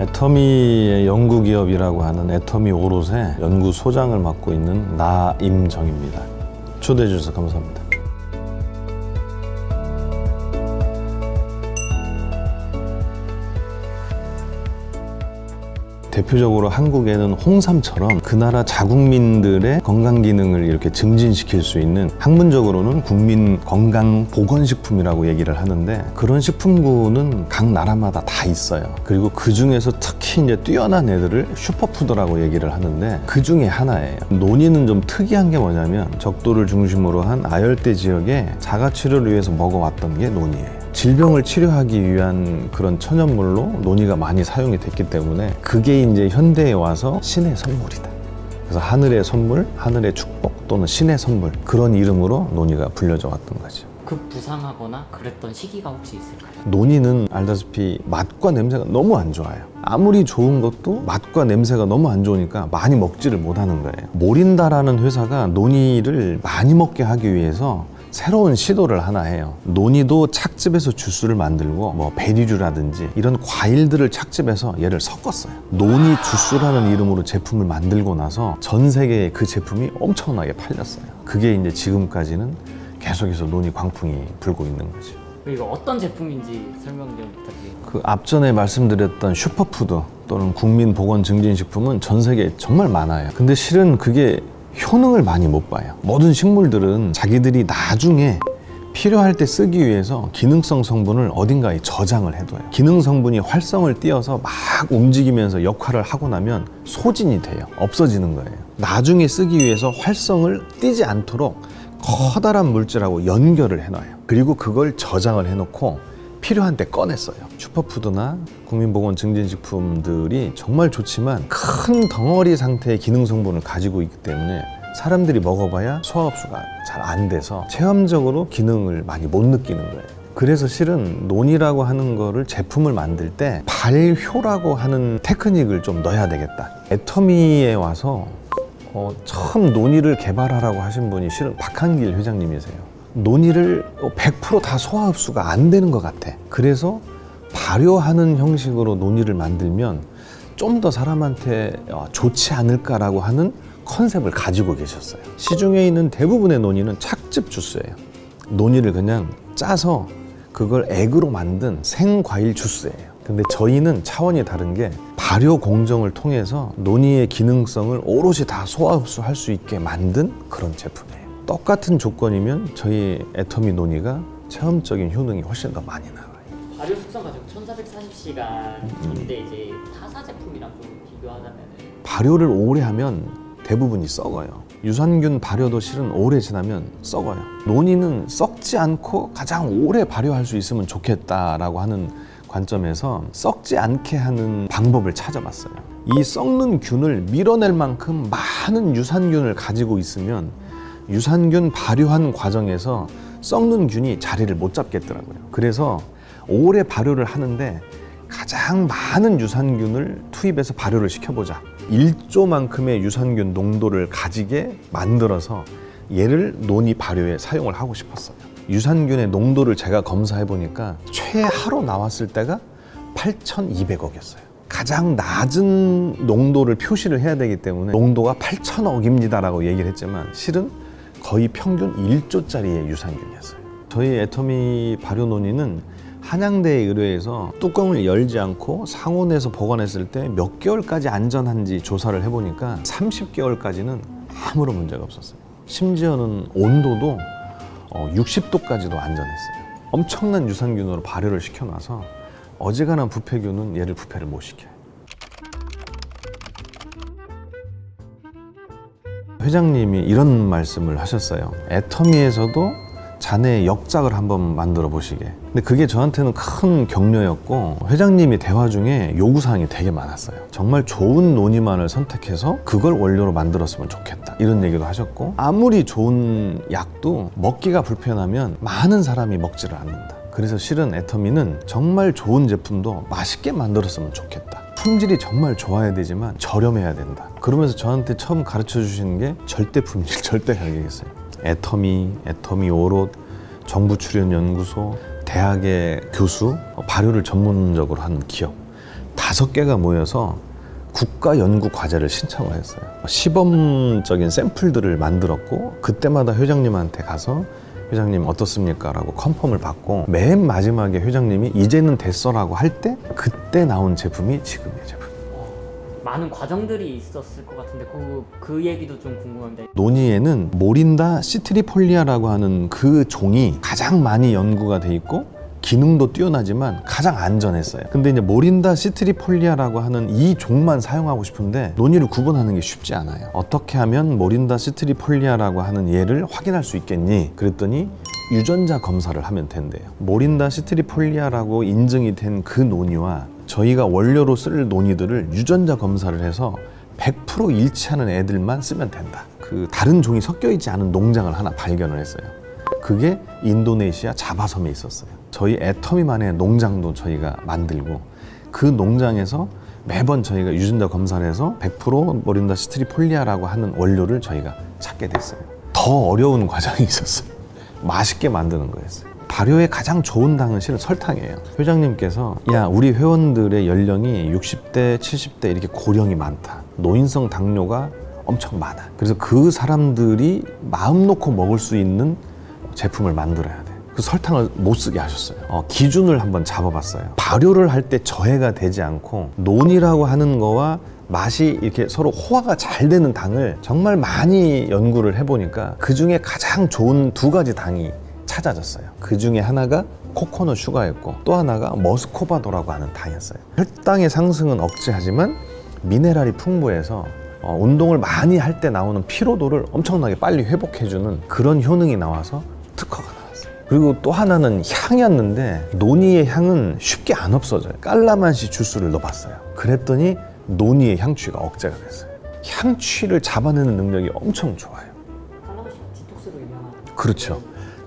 애터미의 연구기업이라고 하는 애터미 오롯의 연구소장을 맡고 있는 나임정입니다. 초대해 주셔서 감사합니다. 대표적으로 한국에는 홍삼처럼 그 나라 자국민들의 건강 기능을 이렇게 증진시킬 수 있는, 학문적으로는 국민 건강 보건식품이라고 얘기를 하는데, 그런 식품군은 각 나라마다 다 있어요. 그리고 그 중에서 특히 이제 뛰어난 애들을 슈퍼푸드라고 얘기를 하는데, 그 중에 하나예요. 논이는 좀 특이한 게 뭐냐면, 적도를 중심으로 한 아열대 지역에 자가치료를 위해서 먹어왔던 게 논이에요. 질병을 치료하기 위한 그런 천연물로 논이가 많이 사용이 됐기 때문에 그게 이제 현대에 와서 신의 선물이다. 그래서 하늘의 선물, 하늘의 축복 또는 신의 선물, 그런 이름으로 논이가 불려져 왔던 거죠. 급부상하거나 그랬던 시기가 혹시 있을까요? 논이는 알다시피 맛과 냄새가 너무 안 좋아요. 아무리 좋은 것도 맛과 냄새가 너무 안 좋으니까 많이 먹지를 못하는 거예요. 모린다라는 회사가 논이를 많이 먹게 하기 위해서 새로운 시도를 하나 해요. 논이도 착즙해서 주스를 만들고, 뭐 베리류라든지 이런 과일들을 착즙해서 얘를 섞었어요. 논이 주스라는 이름으로 제품을 만들고 나서 전 세계에 그 제품이 엄청나게 팔렸어요. 그게 이제 지금까지는 계속해서 논이 광풍이 불고 있는 거죠. 이거 어떤 제품인지 설명 좀 부탁드립니다. 그 앞전에 말씀드렸던 슈퍼푸드 또는 국민보건증진식품은 전 세계에 정말 많아요. 근데 실은 그게 효능을 많이 못 봐요. 모든 식물들은 자기들이 나중에 필요할 때 쓰기 위해서 기능성 성분을 어딘가에 저장을 해둬요. 기능 성분이 활성을 띠어서 막 움직이면서 역할을 하고 나면 소진이 돼요. 없어지는 거예요. 나중에 쓰기 위해서 활성을 띠지 않도록 커다란 물질하고 연결을 해놔요. 그리고 그걸 저장을 해놓고 필요한 때 꺼냈어요. 슈퍼푸드나 국민보건증진식품들이 정말 좋지만 큰 덩어리 상태의 기능 성분을 가지고 있기 때문에 사람들이 먹어봐야 소화흡수가 잘 안 돼서 체험적으로 기능을 많이 못 느끼는 거예요. 그래서 실은 논이라고 하는 거를 제품을 만들 때 발효라고 하는 테크닉을 좀 넣어야 되겠다. 애터미에 와서 처음 논이를 개발하라고 하신 분이 실은 박한길 회장님이세요. 논이를 100% 다 소화 흡수가 안 되는 것 같아. 그래서 발효하는 형식으로 논이를 만들면 좀 더 사람한테 좋지 않을까라고 하는 컨셉을 가지고 계셨어요. 시중에 있는 대부분의 논이는 착즙 주스예요. 논이를 그냥 짜서 그걸 액으로 만든 생과일 주스예요. 근데 저희는 차원이 다른 게 발효 공정을 통해서 논이의 기능성을 오롯이 다 소화 흡수할 수 있게 만든 그런 제품이에요. 똑같은 조건이면 저희 애터미 논이가 체험적인 효능이 훨씬 더 많이 나와요. 발효 숙성 과정 1440시간인데 이제 타사 제품이랑 좀 비교하자면 발효를 오래 하면 대부분이 썩어요. 유산균 발효도 실은 오래 지나면 썩어요. 논이는 썩지 않고 가장 오래 발효할 수 있으면 좋겠다라고 하는 관점에서 썩지 않게 하는 방법을 찾아봤어요. 이 썩는 균을 밀어낼 만큼 많은 유산균을 가지고 있으면 유산균 발효한 과정에서 썩는 균이 자리를 못 잡겠더라고요. 그래서 오래 발효를 하는데 가장 많은 유산균을 투입해서 발효를 시켜보자. 1조만큼의 유산균 농도를 가지게 만들어서 얘를 논이 발효에 사용을 하고 싶었어요. 유산균의 농도를 제가 검사해 보니까 최하로 나왔을 때가 8,200억이었어요. 가장 낮은 농도를 표시를 해야 되기 때문에 농도가 8,000억입니다 라고 얘기를 했지만 실은 거의 평균 1조짜리의 유산균이었어요. 저희 애터미 발효 논이는 한양대에 의뢰해서 뚜껑을 열지 않고 상온에서 보관했을 때 몇 개월까지 안전한지 조사를 해보니까 30개월까지는 아무런 문제가 없었어요. 심지어는 온도도 60도까지도 안전했어요. 엄청난 유산균으로 발효를 시켜놔서 어지간한 부패균은 얘를 부패를 못 시켜요. 회장님이 이런 말씀을 하셨어요. 애터미에서도 자네의 역작을 한번 만들어 보시게. 근데 그게 저한테는 큰 격려였고, 회장님이 대화 중에 요구사항이 되게 많았어요. 정말 좋은 논이만을 선택해서 그걸 원료로 만들었으면 좋겠다, 이런 얘기도 하셨고, 아무리 좋은 약도 먹기가 불편하면 많은 사람이 먹지를 않는다. 그래서 실은 애터미는 정말 좋은 제품도 맛있게 만들었으면 좋겠다. 품질이 정말 좋아야 되지만 저렴해야 된다. 그러면서 저한테 처음 가르쳐 주시는 게 절대 품질, 절대 가격이었어요. 애터미 오롯, 정부 출연 연구소, 대학의 교수, 발효를 전문적으로 하는 기업, 다 5개가 모여서 국가 연구 과제를 신청을 했어요. 시범적인 샘플들을 만들었고 그때마다 회장님한테 가서 회장님 어떻습니까? 라고 컨펌을 받고 맨 마지막에 회장님이 이제는 됐어라고 할 때 그때 나온 제품이 지금의 제품. 많은 과정들이 있었을 것 같은데 그 얘기도 좀 궁금합니다. 논이에는 모린다 시트리폴리아라고 하는 그 종이 가장 많이 연구가 돼 있고 기능도 뛰어나지만 가장 안전했어요. 근데 이제 모린다 시트리폴리아라고 하는 이 종만 사용하고 싶은데 논이를 구분하는 게 쉽지 않아요. 어떻게 하면 모린다 시트리폴리아라고 하는 얘를 확인할 수 있겠니? 그랬더니 유전자 검사를 하면 된대요. 모린다 시트리폴리아라고 인증이 된 그 논이와 저희가 원료로 쓸 논이들을 유전자 검사를 해서 100% 일치하는 애들만 쓰면 된다. 그 다른 종이 섞여 있지 않은 농장을 하나 발견을 했어요. 그게 인도네시아 자바섬에 있었어요. 저희 애터미만의 농장도 저희가 만들고 그 농장에서 매번 저희가 유전자 검사를 해서 100% 모린다 시트리폴리아라고 하는 원료를 저희가 찾게 됐어요. 더 어려운 과정이 있었어요. 맛있게 만드는 거였어요. 발효에 가장 좋은 당은 실은 설탕이에요. 회장님께서 야 우리 회원들의 연령이 60대 70대 이렇게 고령이 많다. 노인성 당뇨가 엄청 많아. 그래서 그 사람들이 마음 놓고 먹을 수 있는 제품을 만들어야 돼. 그 설탕을 못 쓰게 하셨어요. 기준을 한번 잡아봤어요. 발효를 할 때 저해가 되지 않고 논이라고 하는 거와 맛이 이렇게 서로 호화가 잘 되는 당을 정말 많이 연구를 해보니까 그 중에 가장 좋은 2가지 당이 찾아졌어요. 그 중에 하나가 코코넛 슈가였고 또 하나가 머스코바도라고 하는 당이었어요. 혈당의 상승은 억제하지만 미네랄이 풍부해서 운동을 많이 할 때 나오는 피로도를 엄청나게 빨리 회복해주는 그런 효능이 나와서 특허가 나왔어요. 그리고 또 하나는 향이었는데 논이의 향은 쉽게 안 없어져요. 깔라만시 주스를 넣어봤어요. 그랬더니 논이의 향취가 억제가 됐어요. 향취를 잡아내는 능력이 엄청 좋아요. 깔라만시가 디톡스로 유명한. 그렇죠.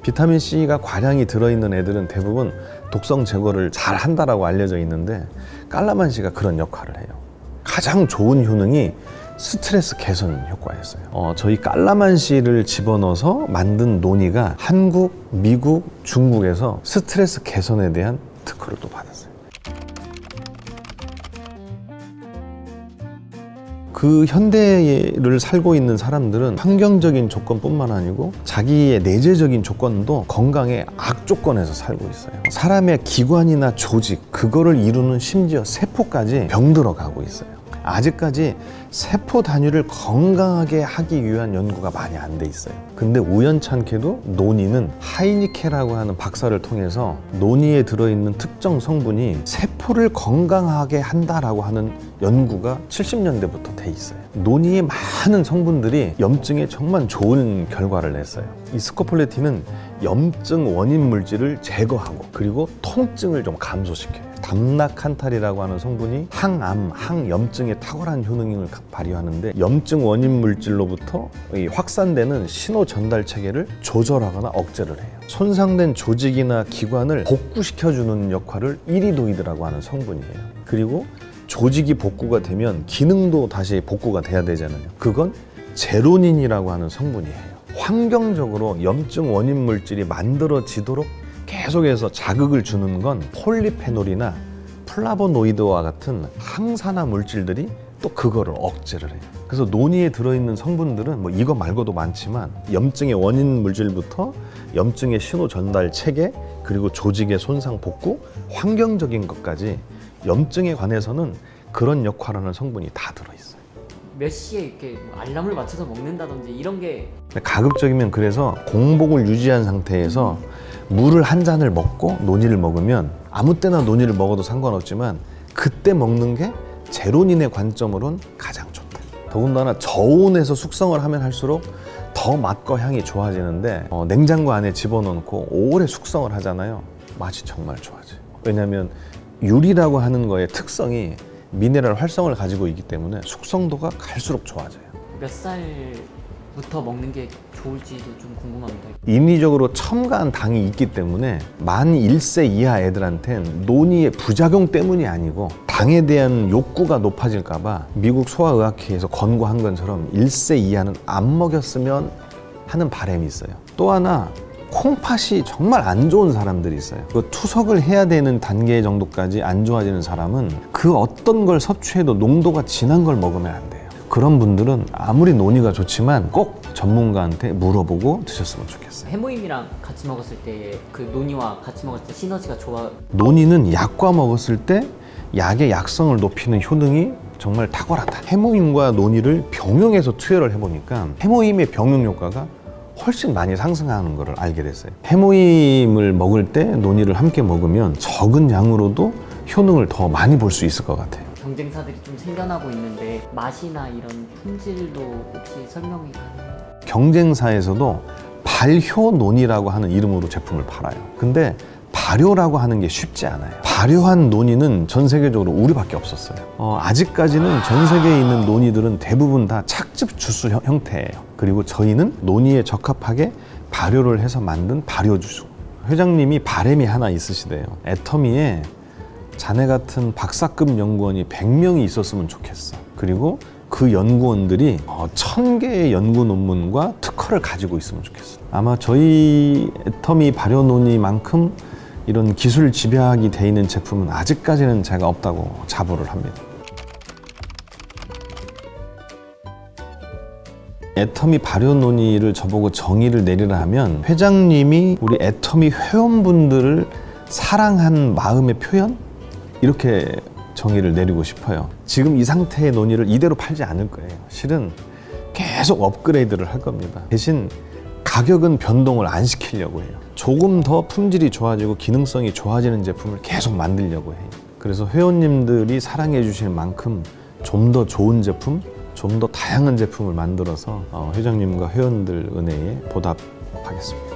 비타민C가 과량이 들어있는 애들은 대부분 독성 제거를 잘 한다라고 알려져 있는데 깔라만시가 그런 역할을 해요. 가장 좋은 효능이 스트레스 개선 효과였어요. 저희 깔라만시를 집어넣어서 만든 논이가 한국, 미국, 중국에서 스트레스 개선에 대한 특허를 또 받았어요. 그 현대를 살고 있는 사람들은 환경적인 조건뿐만 아니고 자기의 내재적인 조건도 건강의 악조건에서 살고 있어요. 사람의 기관이나 조직, 그거를 이루는 심지어 세포까지 병들어 가고 있어요. 아직까지 세포 단위를 건강하게 하기 위한 연구가 많이 안 돼 있어요. 근데 우연찮게도 논이는 하이니케라고 하는 박사를 통해서 논이에 들어있는 특정 성분이 세포를 건강하게 한다라고 하는 연구가 70년대부터 돼 있어요. 논이의 많은 성분들이 염증에 정말 좋은 결과를 냈어요. 이 스코폴레틴은 염증 원인 물질을 제거하고 그리고 통증을 좀 감소시켜요. 담나칸탈이라고 하는 성분이 항암, 항염증에 탁월한 효능을 발휘하는데 염증 원인 물질로부터 확산되는 신호 전달 체계를 조절하거나 억제를 해요. 손상된 조직이나 기관을 복구시켜주는 역할을 이리도이드라고 하는 성분이에요. 그리고 조직이 복구가 되면 기능도 다시 복구가 돼야 되잖아요. 그건 제로닌이라고 하는 성분이에요. 환경적으로 염증 원인 물질이 만들어지도록 계속해서 자극을 주는 건 폴리페놀이나 플라보노이드와 같은 항산화 물질들이 또 그거를 억제를 해요. 그래서 논이에 들어있는 성분들은 뭐 이거 말고도 많지만 염증의 원인 물질부터 염증의 신호 전달 체계, 그리고 조직의 손상 복구, 환경적인 것까지 염증에 관해서는 그런 역할을 하는 성분이 다 들어있어요. 몇 시에 이렇게 알람을 맞춰서 먹는다든지 이런 게 가급적이면 그래서 공복을 유지한 상태에서 물을 한 잔을 먹고 논이를 먹으면 아무 때나 논이를 먹어도 상관없지만 그때 먹는 게 제로닌의 관점으로는 가장 좋다. 더군다나 저온에서 숙성을 하면 할수록 더 맛과 향이 좋아지는데 냉장고 안에 집어넣고 오래 숙성을 하잖아요. 맛이 정말 좋아져요. 왜냐하면 유리라고 하는 거의 특성이 미네랄 활성을 가지고 있기 때문에 숙성도가 갈수록 좋아져요. 몇 살부터 먹는 게 좋을지도 좀 궁금합니다. 인위적으로 첨가한 당이 있기 때문에 만 1세 이하 애들한텐 논이의 부작용 때문이 아니고 당에 대한 욕구가 높아질까 봐 미국 소아의학회에서 권고한 것처럼 1세 이하는 안 먹였으면 하는 바람이 있어요. 또 하나 콩팥이 정말 안 좋은 사람들이 있어요. 그 투석을 해야 되는 단계 정도까지 안 좋아지는 사람은 그 어떤 걸 섭취해도 농도가 진한 걸 먹으면 안 돼요. 그런 분들은 아무리 논이가 좋지만 꼭 전문가한테 물어보고 드셨으면 좋겠어요. 해모임이랑 같이 먹었을 때 그 논이와 같이 먹었을 때 시너지가 좋아. 논이는 약과 먹었을 때 약의 약성을 높이는 효능이 정말 탁월하다. 해모임과 논이를 병용해서 투여를 해보니까 해모임의 병용 효과가 훨씬 많이 상승하는 것을 알게 됐어요. 해모임을 먹을 때 논이를 함께 먹으면 적은 양으로도 효능을 더 많이 볼 수 있을 것 같아요. 경쟁사들이 좀 생겨나고 있는데 맛이나 이런 품질도 혹시 설명이 가능해요? 경쟁사에서도 발효논이라고 하는 이름으로 제품을 팔아요. 근데 발효라고 하는 게 쉽지 않아요. 발효한 논이는 전 세계적으로 우리밖에 없었어요. 아직까지는 전 세계에 있는 논이들은 대부분 다 착즙 주스 형태예요. 그리고 저희는 논이에 적합하게 발효를 해서 만든 발효주스. 회장님이 바람이 하나 있으시대요. 애터미에 자네 같은 박사급 연구원이 100명이 있었으면 좋겠어. 그리고 그 연구원들이 1000개의 연구 논문과 특허를 가지고 있으면 좋겠어. 아마 저희 애터미 발효논이만큼 이런 기술 집약이 돼 있는 제품은 아직까지는 제가 없다고 자부를 합니다. 애터미 발효논이를 저보고 정의를 내리라 하면 회장님이 우리 애터미 회원분들을 사랑한 마음의 표현? 이렇게 정의를 내리고 싶어요. 지금 이 상태의 논이를 이대로 팔지 않을 거예요. 실은 계속 업그레이드를 할 겁니다. 대신 가격은 변동을 안 시키려고 해요. 조금 더 품질이 좋아지고 기능성이 좋아지는 제품을 계속 만들려고 해요. 그래서 회원님들이 사랑해 주실 만큼 좀 더 좋은 제품, 좀 더 다양한 제품을 만들어서 회장님과 회원들 은혜에 보답하겠습니다.